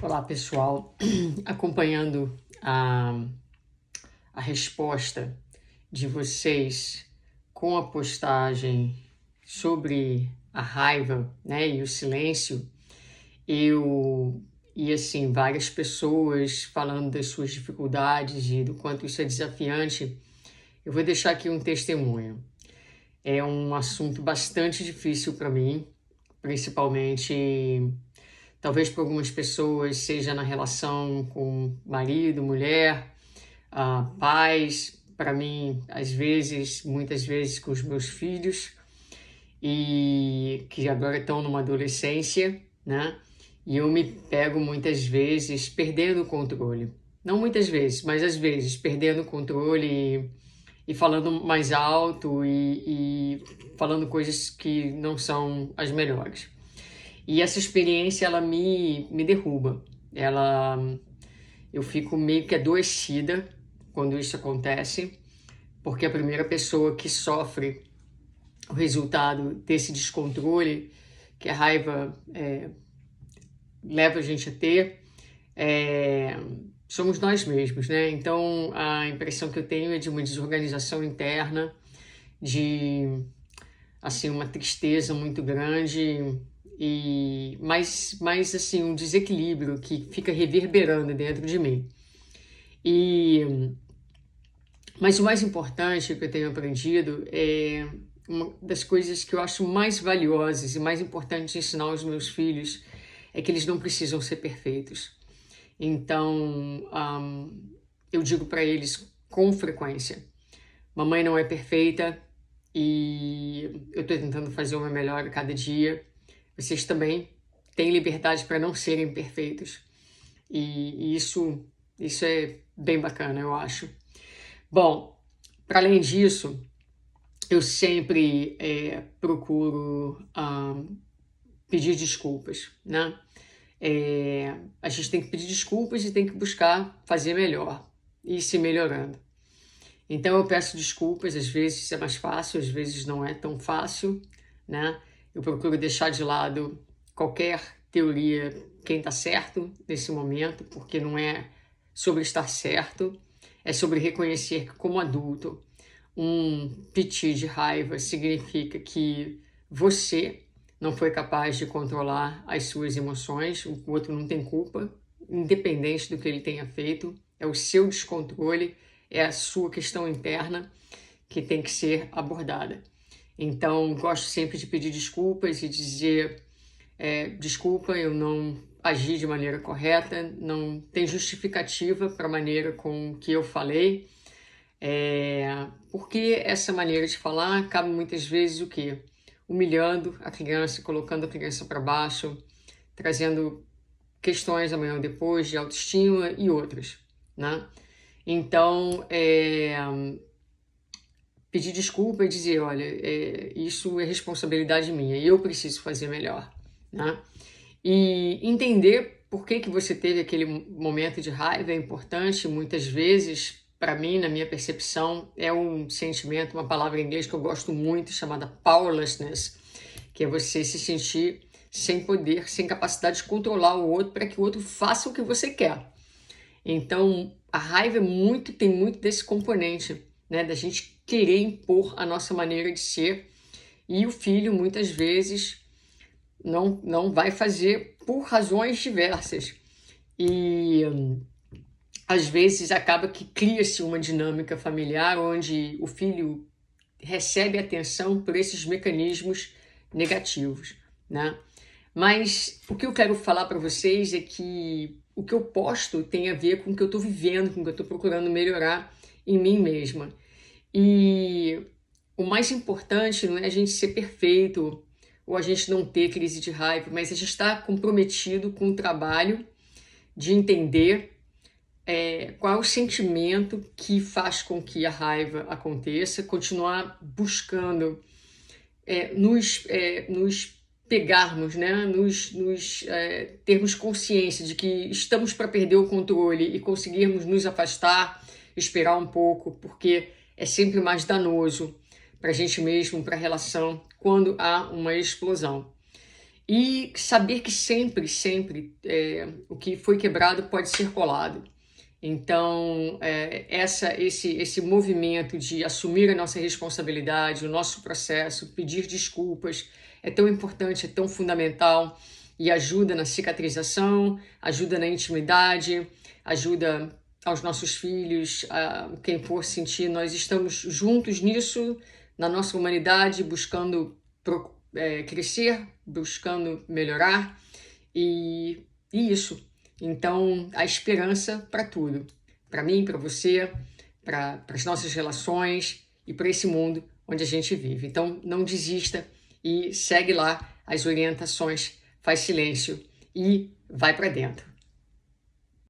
Olá, pessoal. Acompanhando a resposta de vocês com a postagem sobre a raiva, né, e o silêncio, e assim, várias pessoas falando das suas dificuldades e do quanto isso é desafiante, eu vou deixar aqui um testemunho. É um assunto bastante difícil para mim, principalmente. Talvez para algumas pessoas seja na relação com marido, mulher, pais, para mim, às vezes, muitas vezes com os meus filhos, e que agora estão numa adolescência, né? E eu me pego muitas vezes perdendo o controle. Não muitas vezes, mas às vezes perdendo o controle e falando mais alto e falando coisas que não são as melhores. E essa experiência, ela me derruba. Eu fico meio que adoecida quando isso acontece, porque a primeira pessoa que sofre o resultado desse descontrole que a raiva leva a gente a ter, somos nós mesmos, né? Então, a impressão que eu tenho é de uma desorganização interna, de assim, uma tristeza muito grande, mas assim, um desequilíbrio que fica reverberando dentro de mim. Mas o mais importante que eu tenho aprendido é uma das coisas que eu acho mais valiosas e mais importantes de ensinar aos meus filhos é que eles não precisam ser perfeitos. Então, eu digo para eles com frequência: mamãe não é perfeita e eu estou tentando fazer o meu melhor a cada dia. Vocês também têm liberdade para não serem perfeitos. E isso é bem bacana, eu acho. Bom, para além disso, eu sempre procuro pedir desculpas, né? A gente tem que pedir desculpas e tem que buscar fazer melhor e ir se melhorando. Então eu peço desculpas, às vezes é mais fácil, às vezes não é tão fácil, né? Eu procuro deixar de lado qualquer teoria, quem está certo nesse momento, porque não é sobre estar certo, é sobre reconhecer que, como adulto, um piti de raiva significa que você não foi capaz de controlar as suas emoções, o outro não tem culpa, independente do que ele tenha feito, é o seu descontrole, é a sua questão interna que tem que ser abordada. Então, gosto sempre de pedir desculpas e dizer desculpa, eu não agi de maneira correta, não tem justificativa para a maneira com que eu falei, porque essa maneira de falar acaba muitas vezes o quê? Humilhando a criança, colocando a criança para baixo, trazendo questões amanhã ou depois de autoestima e outras, né? Então, pedir desculpa e dizer, olha, isso é responsabilidade minha, eu preciso fazer melhor, né? E entender por que você teve aquele momento de raiva é importante. Muitas vezes, para mim, na minha percepção, é um sentimento, uma palavra em inglês que eu gosto muito, chamada powerlessness, que é você se sentir sem poder, sem capacidade de controlar o outro para que o outro faça o que você quer. Então, a raiva tem muito desse componente, né, da gente querer impor a nossa maneira de ser, e o filho, muitas vezes, não vai fazer por razões diversas. E às vezes acaba que cria-se uma dinâmica familiar onde o filho recebe atenção por esses mecanismos negativos, né? Mas o que eu quero falar para vocês é que o que eu posto tem a ver com o que eu estou vivendo, com o que eu estou procurando melhorar em mim mesma. E o mais importante não é a gente ser perfeito ou a gente não ter crise de raiva, mas a gente estar comprometido com o trabalho de entender qual é o sentimento que faz com que a raiva aconteça, continuar buscando nos pegarmos, né? Termos consciência de que estamos para perder o controle e conseguirmos nos afastar, esperar um pouco, porque é sempre mais danoso para a gente mesmo, para a relação, quando há uma explosão. E saber que sempre, sempre o que foi quebrado pode ser colado. Então, esse movimento de assumir a nossa responsabilidade, o nosso processo, pedir desculpas, é tão importante, é tão fundamental e ajuda na cicatrização, ajuda na intimidade, ajuda aos nossos filhos, a quem for sentir. Nós estamos juntos nisso, na nossa humanidade, buscando crescer, buscando melhorar e isso. Então, a esperança para tudo, para mim, para você, para as nossas relações e para esse mundo onde a gente vive. Então, não desista e segue lá as orientações, faz silêncio e vai para dentro.